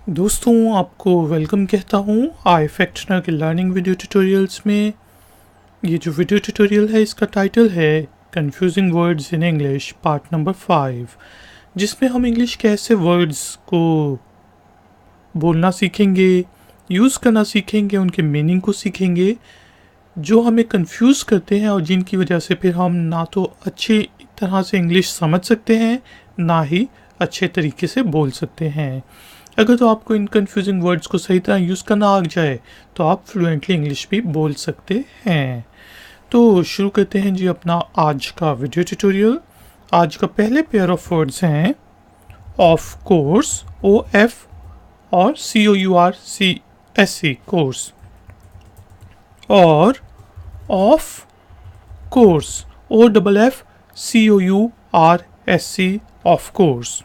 दोस्तों आपको वेलकम कहता हूँ आई फैक्शनर के लर्निंग वीडियो ट्यूटोरियल्स में। ये जो वीडियो ट्यूटोरियल है इसका टाइटल है confusing words in English part number 5, जिसमें हम इंग्लिश के ऐसे वर्ड्स को बोलना सीखेंगे, यूज़ करना सीखेंगे, उनके मीनिंग को सीखेंगे जो हमें कंफ्यूज करते हैं और जिनकी वजह से फिर हम ना तो अच्छी तरह से इंग्लिश समझ सकते हैं ना ही अच्छे तरीके से बोल सकते हैं। अगर तो आपको इन कंफ्यूजिंग वर्ड्स को सही तरह यूज़ करना आ जाए तो आप फ्लुएंटली इंग्लिश भी बोल सकते हैं। तो शुरू करते हैं जी अपना आज का वीडियो ट्यूटोरियल। आज का पहले पेयर ऑफ वर्ड्स हैं ऑफ कोर्स, OF और COURSE कोर्स, और of course OFFCOURSE of course.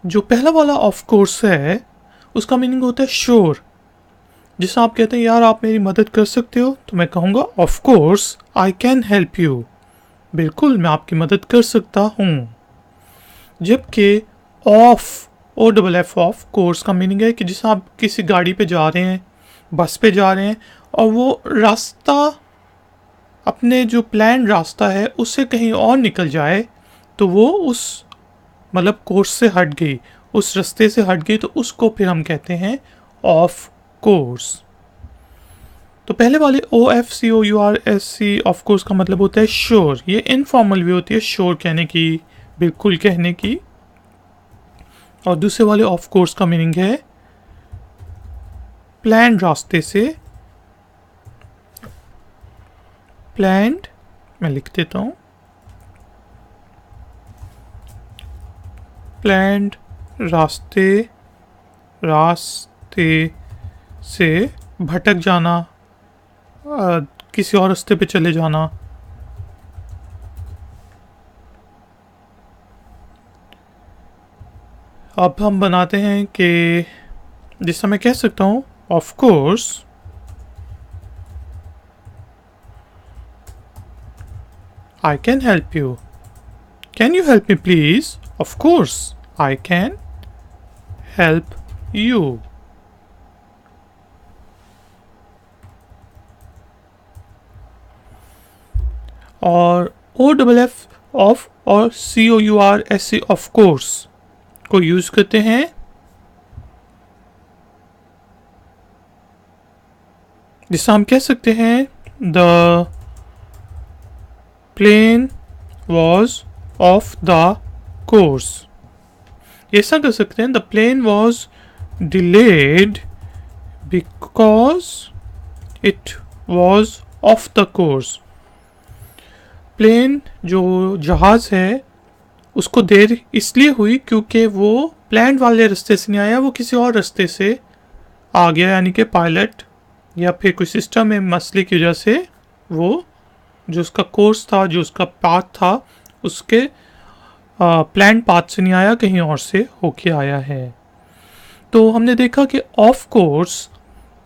जो पहला वाला ऑफ कोर्स है उसका मीनिंग होता है श्योर। जिससे आप कहते हैं यार आप मेरी मदद कर सकते हो, तो मैं कहूँगा of course I can help you, बिल्कुल मैं आपकी मदद कर सकता हूँ। जबकि ऑफ OFF ऑफ कोर्स का मीनिंग है कि जिससे आप किसी गाड़ी पे जा रहे हैं, बस पे जा रहे हैं और वो रास्ता अपने जो प्लान रास्ता है उससे कहीं और निकल जाए तो वो उस मतलब कोर्स से हट गई, उस रास्ते से हट गई, तो उसको फिर हम कहते हैं ऑफ कोर्स। तो पहले वाले OFCOURSE ऑफ कोर्स का मतलब होता है श्योर। ये इनफॉर्मल वे होती है श्योर कहने की, बिल्कुल कहने की। और दूसरे वाले ऑफ कोर्स का मीनिंग है प्लान रास्ते से, प्लान्ड, मैं लिख देता हूँ, प्लान्ड रास्ते से भटक जाना, किसी और रास्ते पे चले जाना। अब हम बनाते हैं कि जिससे मैं कह सकता हूँ of course I can help you, can you help me please, of course I can help you। और OFF ऑफ और COURSE ऑफ कोर्स को यूज करते हैं जिससे हम कह सकते हैं the plane was off the course. ऐसा कर सकते हैं the plane was delayed because it was off the course. Plane जो जहाज है उसको देर इसलिए हुई क्योंकि वो प्लान वाले रास्ते से नहीं आया, वो किसी और रास्ते से आ गया, यानी कि पायलट या फिर कोई सिस्टम में मसले की वजह से वो जो उसका कोर्स था, जो उसका पाथ था, उसके प्लान पाथ से नहीं आया, कहीं और से होके आया है। तो हमने देखा कि ऑफ कोर्स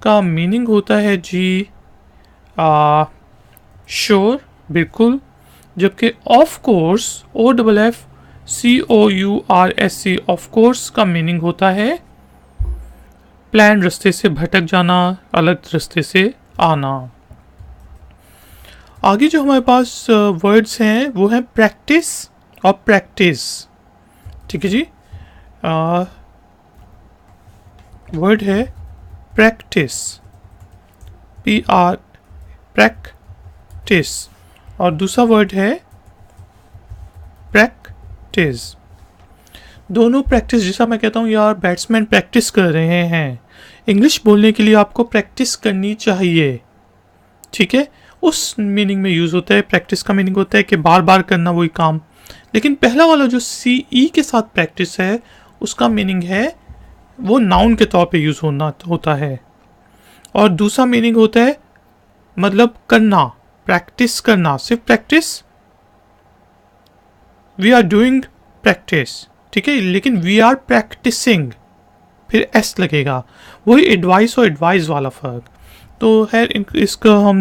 का मीनिंग होता है जी श्योर, बिल्कुल। जबकि of course OFFCOURSE of course का मीनिंग होता है प्लान रास्ते से भटक जाना, अलग रास्ते से आना। आगे जो हमारे पास वर्ड्स हैं वो हैं प्रैक्टिस और प्रैक्टिस। ठीक है जी, वर्ड है प्रैक्टिस, प्रैक्टिस, और दूसरा वर्ड है प्रैक्टिस। दोनों प्रैक्टिस, जैसा मैं कहता हूँ यार बैट्समैन प्रैक्टिस कर रहे हैं, इंग्लिश बोलने के लिए आपको प्रैक्टिस करनी चाहिए। ठीक है, उस मीनिंग में यूज़ होता है। प्रैक्टिस का मीनिंग होता है कि बार बार करना वही काम। लेकिन पहला वाला जो CE के साथ प्रैक्टिस है उसका मीनिंग है वो नाउन के तौर पे यूज़ होता है। और दूसरा मीनिंग होता है मतलब करना, प्रैक्टिस करना, सिर्फ practice, we are doing practice. ठीक है, लेकिन वी आर प्रैक्टिसिंग, फिर S लगेगा, वही एडवाइस और एडवाइस वाला फ़र्क। तो है इसका हम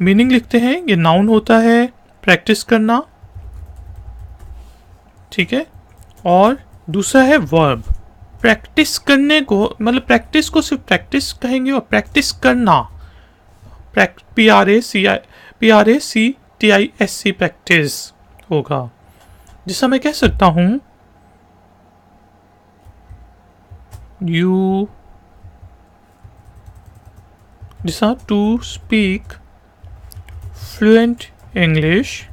मीनिंग लिखते हैं। ये नाउन होता है प्रैक्टिस करना, ठीक है, और दूसरा है वर्ब। प्रैक्टिस करने को, मतलब प्रैक्टिस को सिर्फ प्रैक्टिस कहेंगे, और प्रैक्टिस करना PRACTIS प्रैक्टिस होगा। जिससे मैं कह सकता हूं यू, जिसा to speak fluent English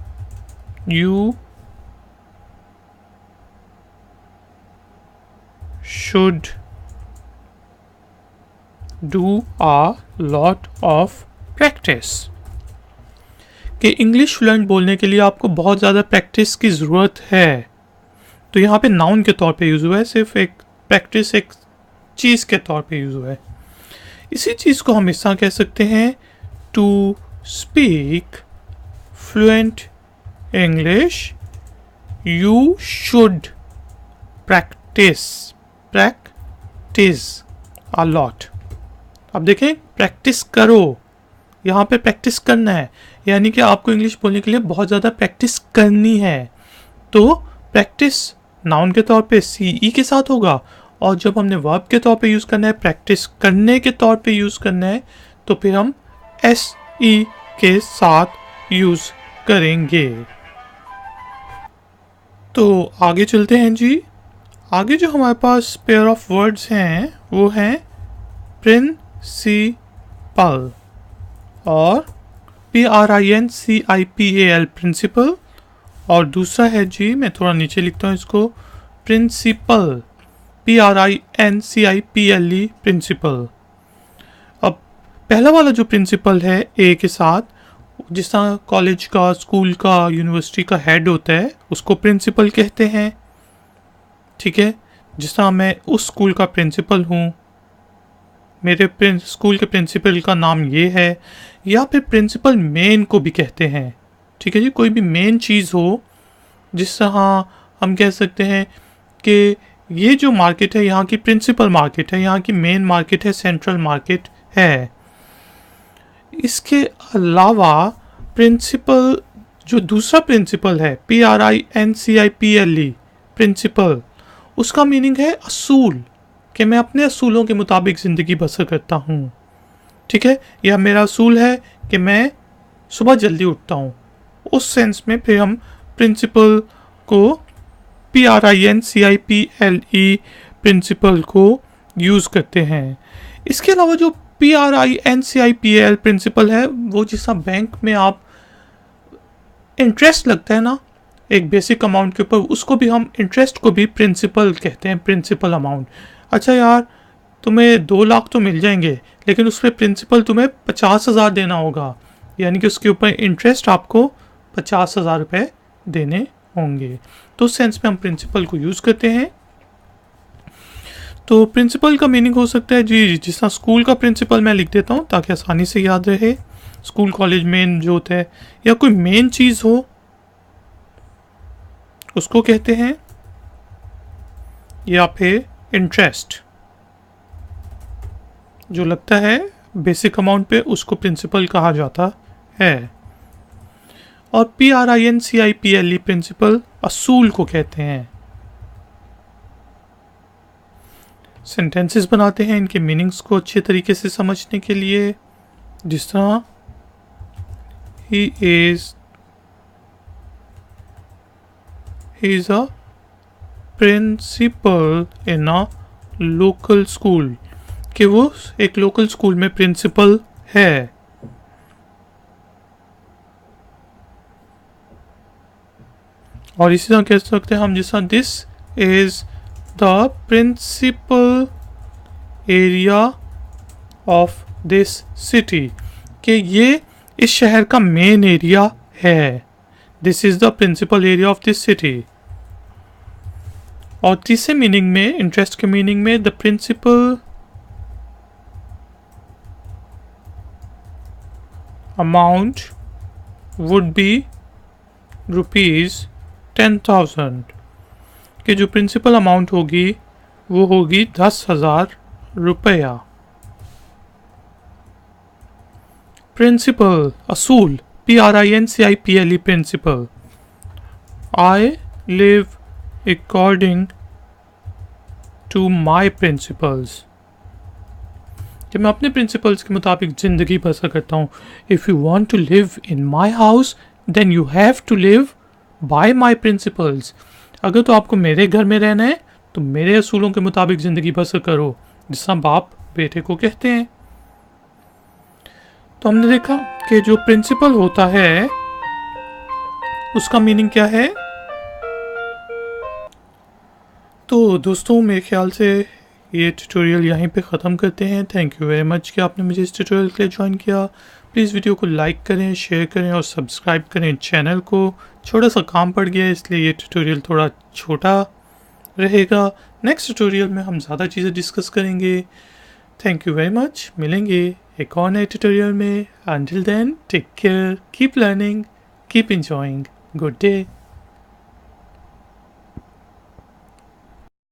you should do a lot of practice। कि इंग्लिश फ्लुएंट बोलने के लिए आपको बहुत ज़्यादा प्रैक्टिस की ज़रूरत है। तो यहाँ पे नाउन के तौर पे यूज़ हुआ है, सिर्फ एक प्रैक्टिस एक चीज़ के तौर पे यूज़ हुआ है। इसी चीज़ को हम इस तरह कह सकते हैं, to speak fluent English you should practice a lot. अब देखें, प्रैक्टिस करो, यहाँ पे प्रैक्टिस करना है, यानी कि आपको इंग्लिश बोलने के लिए बहुत ज़्यादा प्रैक्टिस करनी है। तो प्रैक्टिस नाउन के तौर पे CE के साथ होगा, और जब हमने वर्ब के तौर पे यूज़ करना है, प्रैक्टिस करने के तौर पे यूज़ करना है, तो फिर हम SE के साथ यूज़ करेंगे। तो आगे चलते हैं जी। आगे जो हमारे पास पेयर ऑफ वर्ड्स हैं वो हैं प्रिंसिपल और PRINCIPAL प्रिंसिपल, और दूसरा है जी, मैं थोड़ा नीचे लिखता हूँ इसको, प्रिंसिपल PRINCIPLE प्रिंसिपल। अब पहला वाला जो प्रिंसिपल है ए के साथ, जिस तरह कॉलेज का, स्कूल का, यूनिवर्सिटी का हेड होता है, उसको प्रिंसिपल कहते हैं। ठीक है, जिस तरह मैं उस स्कूल का प्रिंसिपल हूँ, मेरे स्कूल के प्रिंसिपल का नाम ये है, या फिर प्रिंसिपल मेन को भी कहते हैं। ठीक है जी, कोई भी मेन चीज़ हो, जिस तरह हम कह सकते हैं कि ये जो मार्केट है यहाँ की प्रिंसिपल मार्केट है, यहाँ की मेन मार्केट है, सेंट्रल मार्केट है। इसके अलावा प्रिंसिपल, जो दूसरा प्रिंसिपल है PRINCIPLE प्रिंसिपल, उसका मीनिंग है असूल, कि मैं अपने असूलों के मुताबिक ज़िंदगी बसर करता हूँ। ठीक है, यह मेरा असूल है कि मैं सुबह जल्दी उठता हूँ। उस सेंस में फिर हम प्रिंसिपल को PRINCIPLE प्रिंसिपल को यूज़ करते हैं। इसके अलावा जो PRINCIPL प्रिंसिपल है, वो जिस बैंक में आप इंटरेस्ट लगता है ना एक बेसिक अमाउंट के ऊपर, उसको भी हम, इंटरेस्ट को भी प्रिंसिपल कहते हैं, प्रिंसिपल अमाउंट। अच्छा यार, तुम्हें 2 लाख तो मिल जाएंगे, लेकिन उस पर प्रिंसिपल तुम्हें 50,000 देना होगा, यानी कि उसके ऊपर इंटरेस्ट आपको 50,000 रुपये देने होंगे। तो उस सेंस में हम प्रिंसिपल को यूज़ करते हैं। तो प्रिंसिपल का मीनिंग हो सकता है जी, जिस तरह स्कूल का प्रिंसिपल मैं लिख देता हूँ ताकि आसानी से याद रहे, स्कूल कॉलेज मेन जो होता है, या कोई मेन चीज़ हो, उसको कहते हैं, या फिर इंटरेस्ट जो लगता है बेसिक अमाउंट पे, उसको प्रिंसिपल कहा जाता है। और PRINCIPLE प्रिंसिपल असूल को कहते हैं। सेंटेंसेस बनाते हैं इनके मीनिंग्स को अच्छे तरीके से समझने के लिए, जिस तरह he is a principal in a local school, कि वो एक लोकल स्कूल में प्रिंसिपल है। और इसी तरह कह सकते हैं हम, जिस तरह this is the principal area of this city, कि ये इस शहर का मेन एरिया है। This is the principal area of this city. और तीसरे मीनिंग में, इंटरेस्ट के मीनिंग में, the principal amount would be ₹10,000, कि जो प्रिंसिपल अमाउंट होगी वो होगी 10,000 रुपया। प्रिंसिपल असूल PRINCIPLE principle, I live according to my principles। जब मैं अपने प्रिंसिपल्स के मुताबिक ज़िंदगी बसर करता हूँ। If you want to live in my house then you have to live by my principles. अगर तो आपको मेरे घर में रहना है तो मेरे असूलों के मुताबिक ज़िंदगी बसर करो, जिसका बाप बेटे को कहते हैं। तो हमने देखा कि जो प्रिंसिपल होता है उसका मीनिंग क्या है। तो दोस्तों मेरे ख्याल से ये ट्यूटोरियल यहीं पे ख़त्म करते हैं। थैंक यू वेरी मच कि आपने मुझे इस ट्यूटोरियल के लिए ज्वाइन किया। प्लीज़ वीडियो को लाइक करें, शेयर करें और सब्सक्राइब करें चैनल को। छोटा सा काम पड़ गया है इसलिए ये ट्यूटोरियल थोड़ा छोटा रहेगा। नेक्स्ट ट्यूटोरियल में हम ज़्यादा चीज़ें डिस्कस करेंगे। Thank you very much. मिलेंगे एक और नए ट्यूटोरियल में। Until then take care, keep learning, keep enjoying. Good day.